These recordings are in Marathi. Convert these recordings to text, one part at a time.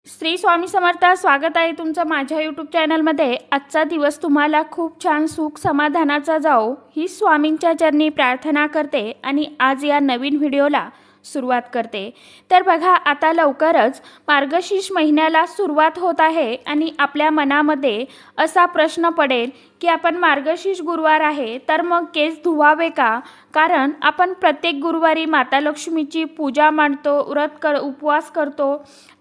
श्री स्वामी समर्थ। स्वागत आहे तुमचं माझ्या यूट्यूब चॅनलमध्ये। आजचा दिवस तुम्हाला खूप छान सुख समाधानाचा जाओ ही स्वामींच्या चरणी प्रार्थना करते आणि आज या नवीन व्हिडिओला सुरुवात करते। तर बघा, आता लवकरच मार्गशीर्ष महिन्याला सुरुवात होत आहे आणि आपल्या मनामध्ये असा प्रश्न पडेल की आपण मार्गशीर्ष गुरुवार आहे तर मग केस धुवावे का? कारण आपण प्रत्येक गुरुवारी माता लक्ष्मीची पूजा मांडतो, उपवास करतो।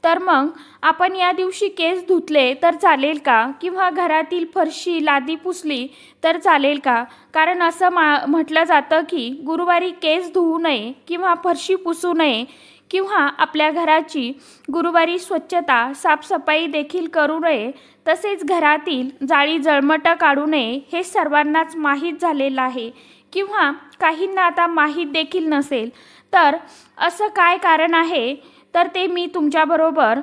तर मग आपण या दिवशी केस धुतले तर चालेल का? किंवा घरातील फरशी लादी पुसली तर चालेल का? कारण असं म्हटलं जातं की गुरुवारी केस धुवू नये किंवा फरशी पुसू नये किंवा आपल्या घराची गुरुवारी स्वच्छता साफसफाई देखील करू नये, तसेच घरातील जाळी जळमट काढू नये हे सर्वांनाच माहीत झालेलं आहे किंवा काहींना आता माहीत देखील नसेल। तर असं काय कारण आहे तर ते मी तुमच्याबरोबर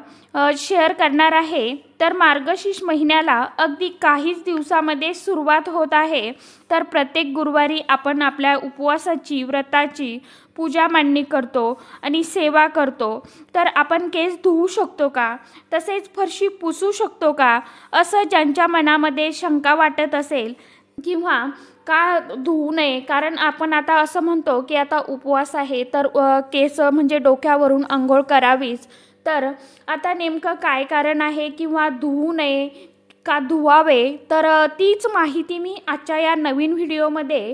शेअर करणार आहे। तर मार्गशीर्ष महिन्याला अगदी काहीच दिवसामध्ये सुरुवात होत आहे। तर प्रत्येक गुरुवारी आपण आपल्या उपवासाची व्रताची पूजा मांडणी करतो आणि सेवा करतो। तर आपण केस धुवू शकतो का? तसेच फरशी पुसू शकतो का? असं ज्यांच्या मनामध्ये शंका वाटत असेल किंवा का धुवू नये, कारण आपण आता असं म्हणतो की आता उपवास आहे तर केस म्हणजे डोक्यावरून अंघोळ करावीच। तर आता नेमकं काय कारण आहे किंवा धुवू नये का धुवावे, तर तीच माहिती मी आजच्या या नवीन व्हिडिओमध्ये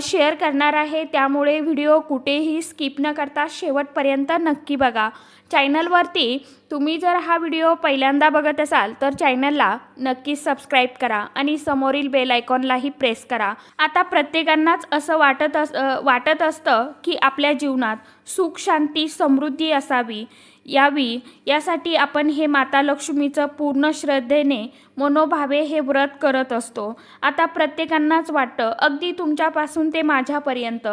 शेअर करणार आहे। त्यामुळे व्हिडिओ कुठेही स्किप न करता शेवटपर्यंत नक्की बघा। चॅनलवरती तुम्ही जर हा व्हिडिओ पहिल्यांदा बघत असाल तर चॅनलला नक्की सबस्क्राईब करा आणि समोरील बेल आयकॉनलाही प्रेस करा। आता प्रत्येकांनाच असं वाटत असतं की आपल्या जीवनात सुख शांती समृद्धी यावी यासाठी आपण हे माता लक्ष्मीचं पूर्ण श्रद्धेने मनोभावे हे व्रत करत असतो। आता प्रत्येकांनाच वाटतं, अगदी तुमच्यापासून ते माझ्यापर्यंत,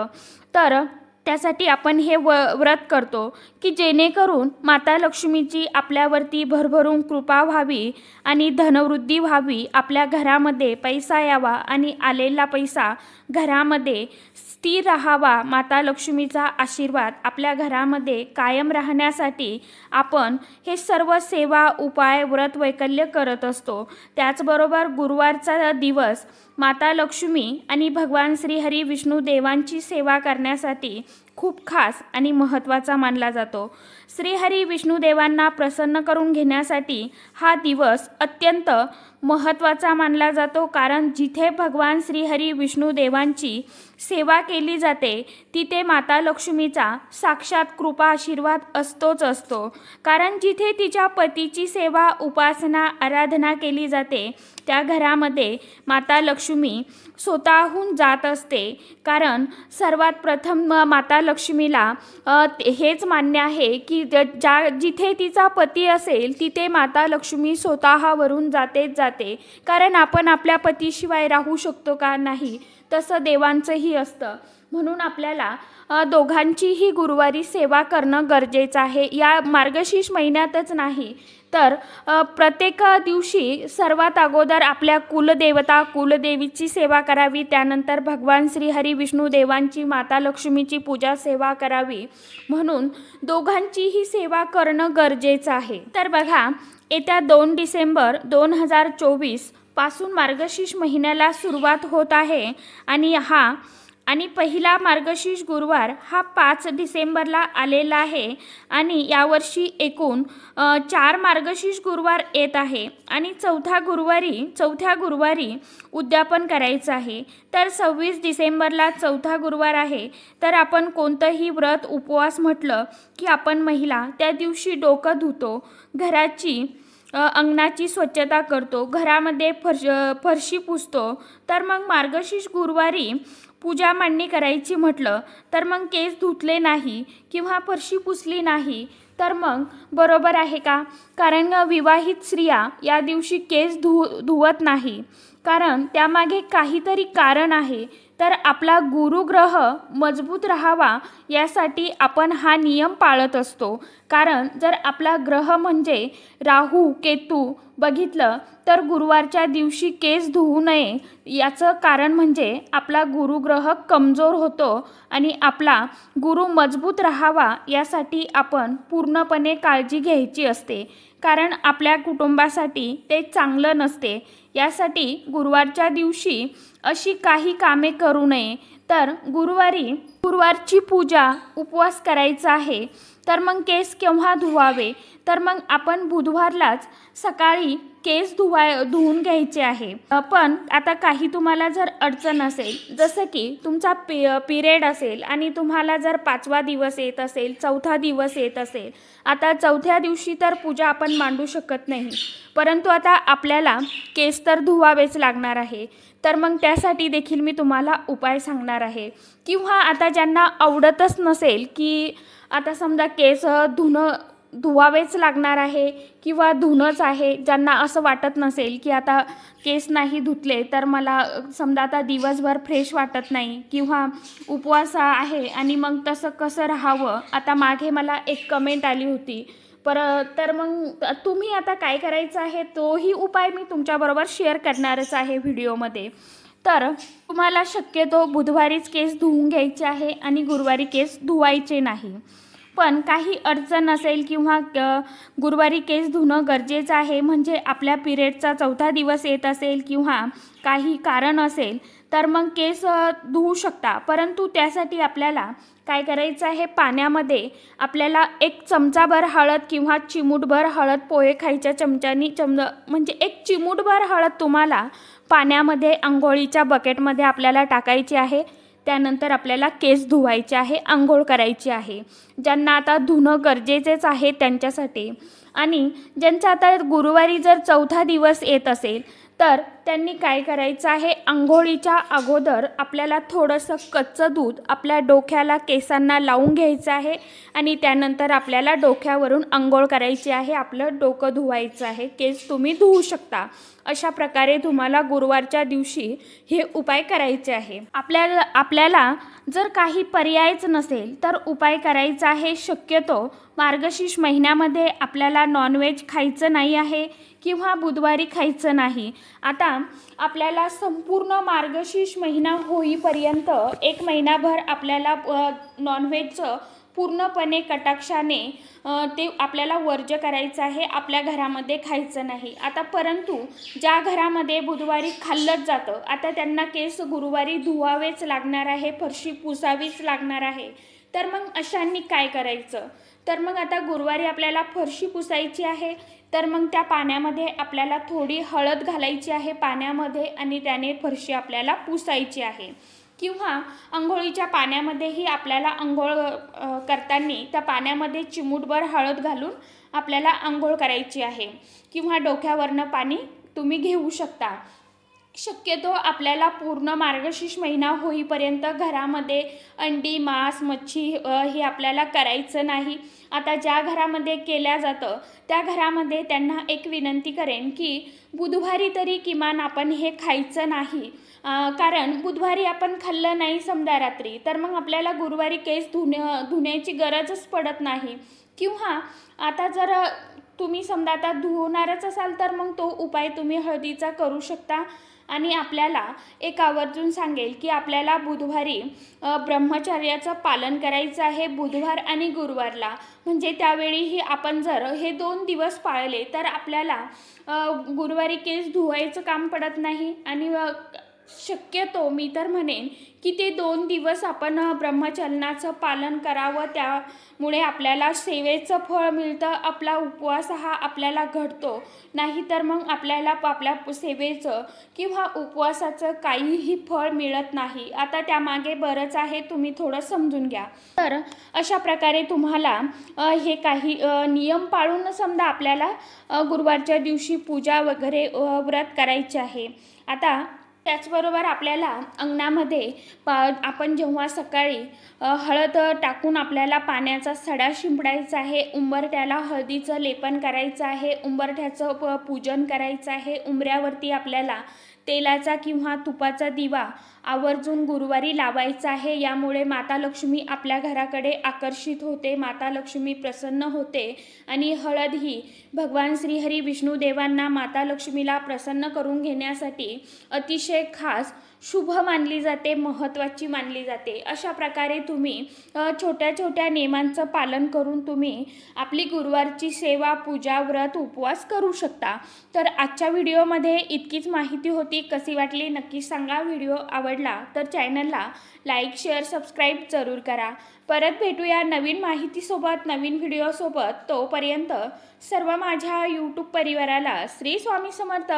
तर त्यासाठी आपण हे व्रत करतो की जेणेकरून माता लक्ष्मीची आपल्यावरती भरभरून कृपा व्हावी आणि धनवृद्धी व्हावी, आपल्या घरामध्ये पैसा यावा आणि आलेला पैसा घरामध्ये स्थिर राहावा। माता लक्ष्मीचा आशीर्वाद आपल्या घरामध्ये कायम राहण्यासाठी आपण हे सर्व सेवा उपाय व्रत वैकल्य करत असतो। त्याचबरोबर गुरुवारचा दिवस माता लक्ष्मी आणि भगवान श्री हरी विष्णू देवांची सेवा करण्यासाठी खूप खास आणि महत्त्वाचा मानला जातो। श्री हरी विष्णू देवांना प्रसन्न करून घेण्यासाठी हा दिवस अत्यंत महत्त्वाचा मानला जातो। कारण जिथे भगवान श्री हरी विष्णू देवांची सेवा केली जाते तिथे माता लक्ष्मीचा साक्षात कृपा आशीर्वाद असतोच असतो। कारण जिथे तिच्या पतीची सेवा उपासना आराधना केली जाते त्या घरामध्ये माता लक्ष्मी स्वतःहून जात असते। कारण सर्वात प्रथम माता लक्ष्मीला हेच मान्य आहे की जिथे तिचा पती असेल तिथे माता लक्ष्मी स्वतःवरून जातेच जाते। कारण आपण आपल्या पतीशिवाय राहू शकतो का? नाही, तसं देवांचंही असतं। म्हणून आपल्याला दोघांचीही गुरुवारी सेवा करणं गरजेचं आहे। या मार्गशीर्ष महिन्यातच नाही तर प्रत्येक दिवशी सर्वात अगोदर आपल्या कुलदेवता कुलदेवीची सेवा करावी, त्यानंतर भगवान श्री हरी विष्णू देवांची माता लक्ष्मीची पूजा सेवा करावी। म्हणून दोघांचीही सेवा करणं गरजेचं आहे। तर बघा, येत्या 2 डिसेंबर 2024 पासून मार्गशीर्ष महिन्याला सुरुवात होत आहे आणि पहिला मार्गशीर्ष गुरुवार हा 5 डिसेंबरला आलेला आहे आणि यावर्षी एकूण 4 मार्गशीर्ष गुरुवार येत आहे आणि चौथ्या गुरुवारी उद्यापन करायचं आहे। तर 26 डिसेंबरला चौथा गुरुवार आहे। तर आपण कोणतंही व्रत उपवास म्हटलं की आपण महिला त्या दिवशी डोकं धुतो, घराची अंगणाची स्वच्छता करतो, घरामध्ये फरशी पुसतो। तर मग मार्गशीर्ष गुरुवारी पूजा मांडणी करायची म्हटलं तर मग केस धुतले नाही किंवा फरशी पुसली नाही तर मग बरोबर आहे का? कारण विवाहित स्त्रिया या दिवशी केस धुवत नाही, कारण त्यामागे काहीतरी कारण आहे। तर आपला गुरुग्रह मजबूत राहावा यासाठी आपण हा नियम पाळत असतो। कारण जर आपला ग्रह म्हणजे राहू केतू बघितलं तर गुरुवारच्या दिवशी केस धुवू नये, याचं कारण म्हणजे आपला गुरुग्रह कमजोर होतो आणि आपला गुरु मजबूत राहावा यासाठी आपण पूर्णपणे काळजी घ्यायची असते। कारण आपल्या कुटुंबासाठी ते चांगलं नसते। यासाठी गुरुवारच्या दिवशी अशी काही कामे करू नये। तर गुरुवारची पूजा उपवास करायचा आहे। तर मग केस केव्हा धुवावे, तर मग आपण बुधवारलाच सकाळी केस धुवून घ्यायचे आहे। पण आता काही तुम्हाला जर अडचण असेल, जसं की तुमचा पिरियड असेल आणि तुम्हाला जर 5वा दिवस येत असेल, 4था दिवस येत असेल, आता 4थ्या दिवशी तर पूजा आपण मांडू शकत नाही, परंतु आता आपल्याला केस तर धुवावेच लागणार आहे। तर मग त्यासाठी देखील मी तुम्हाला उपाय सांगणार आहे। किंवा आता ज्यांना आवडतच नसेल की आता समजा केस धुवावेच लागणार आहे किंवा धुणंच आहे, ज्यांना असं वाटत नसेल की आता केस नाही धुतले तर मला समजा आता दिवसभर फ्रेश वाटत नाही किंवा उपवास आहे आणि मग तसं कसं राहावं, आता मागे मला एक कमेंट आली होती। तर मग तुम्ही आता काय करायचं आहे तोही उपाय मी तुमच्याबरोबर शेअर करणारच आहे व्हिडिओमध्ये। तर तुम्हाला शक्यतो बुधवारीच केस धुवून घ्यायचे आहे आणि गुरुवारी केस धुवायचे नाही। पण काही अडचण असेल किंवा गुरुवारी केस धुणं गरजेचं आहे, म्हणजे आपल्या पिरियडचा 4था दिवस येत असेल किंवा काही कारण असेल तर मग केस धुवू शकता। परंतु त्यासाठी आपल्याला काय करायचं आहे, पाण्यामध्ये आपल्याला 1 चमचाभर हळद किंवा चिमूटभर हळद, पोहे खायच्या चमच्यानी म्हणजे 1 चिमूटभर हळद तुम्हाला पाण्यामध्ये अंघोळीच्या बकेटमध्ये आपल्याला टाकायची आहे। त्यानंतर आपल्याला केस धुवायचे आहे, अंघोळ करायची आहे। ज्यांना आता धुणं गरजेचेच आहे त्यांच्यासाठी, आणि ज्यांचा आता गुरुवारी जर 4था दिवस येत असेल तर त्यांनी काय करायचं आहे, अंघोळीच्या अगोदर आपल्याला थोडंसं कच्चं दूध आपल्या डोक्याला, केसांना लावून घ्यायचं आहे आणि त्यानंतर आपल्याला डोक्यावरून अंघोळ करायची आहे, आपलं डोकं धुवायचं आहे, केस तुम्ही धुवू शकता। अशा प्रकारे तुम्हाला गुरुवारच्या दिवशी हे उपाय करायचे आहे। आपल्याला जर काही पर्यायच नसेल तर उपाय करायचा आहे, शक्यतो मार्गशीर्ष महिन्यामध्ये आपल्याला नॉनव्हेज खायचं नाही आहे किंवा बुधवारी खायचं नाही। आता आपल्याला संपूर्ण मार्गशीर्ष महिना होईपर्यंत 1 महिनाभर आपल्याला नॉनव्हेजचं पूर्णपणे कटाक्षाने ते आपल्याला वर्ज्य करायचं आहे, आपल्या घरामध्ये खायचं नाही। आता परंतु ज्या घरामध्ये बुधवारी खाल्लंच जातं, आता त्यांना केस गुरुवारी धुवावेच लागणार आहे, फरशी पुसावीच लागणार आहे। तर मग अशांनी काय करायचं, तर मग आता गुरुवारी आपल्याला फरशी पुसायची आहे, तर मग त्या पाण्यामध्ये आपल्याला थोडी हळद घालायची आहे पाण्यामध्ये आणि त्याने फरशी आपल्याला पुसायची आहे। किंवा अंघोळीच्या पाण्यामध्येही आपल्याला अंघोळ करताना त्या पाण्यामध्ये चिमूटभर हळद घालून आपल्याला अंघोळ करायची आहे किंवा डोक्यावरनं पाणी तुम्ही घेऊ शकता। शक्यतो आपल्याला पूर्ण मार्गशीर्ष महिना होईपर्यंत घरामध्ये अंडी, मांस, मच्छी हे आपल्याला करायचं नाही। आता ज्या घरामध्ये केल्या जातं त्या घरामध्ये त्यांना एक विनंती करेन की बुधवारी तरी किमान आपण हे खायचं नाही, कारण बुधवारी आपण खाल्लं नाही समजा रात्री तर मग आपल्याला गुरुवारी केस धुण्याची गरजच पडत नाही। किंवा आता जर तुम्ही समजा आता धुवणारच असाल तर मग तो उपाय तुम्ही हळदीचा करू शकता। आणि आपल्याला एक आवर्जून सांगेल की आपल्याला बुधवारी ब्रह्मचर्याचं पालन करायचं आहे, बुधवार आणि गुरुवारला, म्हणजे त्यावेळीही आपण जर हे 2 दिवस पाळले तर आपल्याला गुरुवारी केस धुवायचं काम पडत नाही। आणि शक्यतो मी तर म्हणेन की ते 2 दिवस आपण ब्रह्मचर्याचं पालन करावं, त्यामुळे आपल्याला सेवेचं फळ मिळतं, आपला उपवास हा आपल्याला घडतो। नाहीतर मग आपल्याला आपल्या सेवेचं किंवा उपवासाचं काहीही फळ मिळत नाही। आता त्यामागे बरंच आहे, तुम्ही थोडं समजून घ्या। तर अशा प्रकारे तुम्हाला हे काही नियम पाळून समजा आपल्याला गुरुवारच्या दिवशी पूजा वगैरे व्रत करायचे आहे। आता त्याचबरोबर आपल्याला अंगणामध्ये आपण जेव्हा सकाळी हळद टाकून आपल्याला पाण्याचा सडा शिंपडायचा आहे, उंबरठ्याला हळदीचं लेपन करायचं आहे, उंबरठ्याचं पूजन करायचं आहे, उंबऱ्यावरती आपल्याला तेलाचा किंवा तुपाचा दिवा आवर्जून गुरुवारी लावायचा आहे। यामुळे माता लक्ष्मी आपल्या घराकडे आकर्षित होते, माता लक्ष्मी प्रसन्न होते आणि हळद ही भगवान श्रीहरी विष्णू देवांना माता लक्ष्मीला प्रसन्न करून घेण्यासाठी अतिशय खास शुभ मानली जाते, महत्त्वाची मानली जाते। अशा प्रकारे तुम्ही छोट्या छोट्या नियमांचं पालन करून तुम्ही आपली गुरुवारची सेवा, पूजा, व्रत, उपवास करू शकता। तर आजच्या व्हिडिओमध्ये इतकीच माहिती होती। कशी वाटली नक्की सांगा। व्हिडिओ आवडला तर चॅनलला लाईक, शेअर, सबस्क्राईब जरूर करा। परत भेटूया नवीन माहितीसोबत, नवीन व्हिडिओसोबत। तोपर्यंत सर्व माझ्या यूट्यूब परिवाराला श्री स्वामी समर्थ।